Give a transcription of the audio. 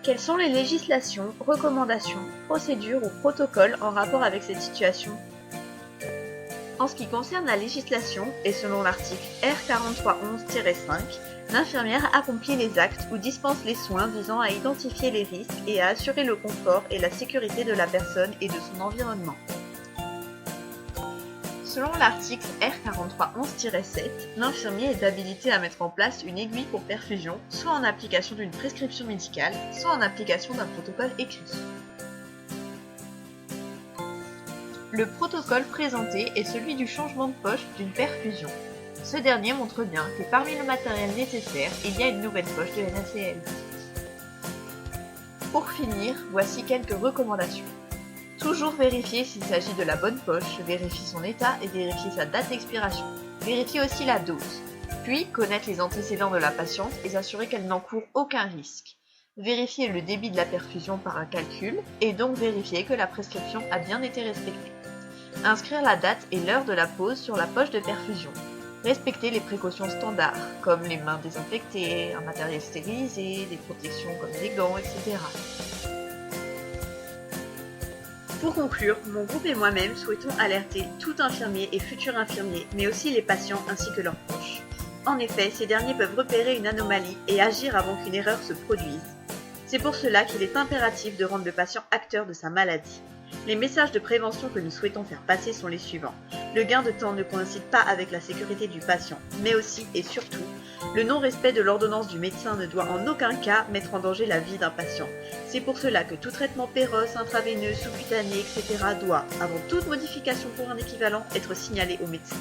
Quelles sont les législations, recommandations, procédures ou protocoles en rapport avec cette situation? En ce qui concerne la législation, et selon l'article R4311-5, l'infirmière accomplit les actes ou dispense les soins visant à identifier les risques et à assurer le confort et la sécurité de la personne et de son environnement. Selon l'article R4311-7, l'infirmier est habilité à mettre en place une aiguille pour perfusion, soit en application d'une prescription médicale, soit en application d'un protocole écrit. Le protocole présenté est celui du changement de poche d'une perfusion. Ce dernier montre bien que parmi le matériel nécessaire, il y a une nouvelle poche de NaCl. Pour finir, voici quelques recommandations. Toujours vérifier s'il s'agit de la bonne poche, vérifier son état et vérifier sa date d'expiration. Vérifier aussi la dose. Puis, connaître les antécédents de la patiente et s'assurer qu'elle n'encourt aucun risque. Vérifier le débit de la perfusion par un calcul et donc vérifier que la prescription a bien été respectée. Inscrire la date et l'heure de la pause sur la poche de perfusion. Respecter les précautions standards, comme les mains désinfectées, un matériel stérilisé, des protections comme des gants, etc. Pour conclure, mon groupe et moi-même souhaitons alerter tout infirmier et futur infirmier, mais aussi les patients ainsi que leurs proches. En effet, ces derniers peuvent repérer une anomalie et agir avant qu'une erreur se produise. C'est pour cela qu'il est impératif de rendre le patient acteur de sa maladie. Les messages de prévention que nous souhaitons faire passer sont les suivants. Le gain de temps ne coïncide pas avec la sécurité du patient, mais aussi et surtout, le non-respect de l'ordonnance du médecin ne doit en aucun cas mettre en danger la vie d'un patient. C'est pour cela que tout traitement péros, intraveineux, sous-cutané, etc. doit, avant toute modification pour un équivalent, être signalé au médecin.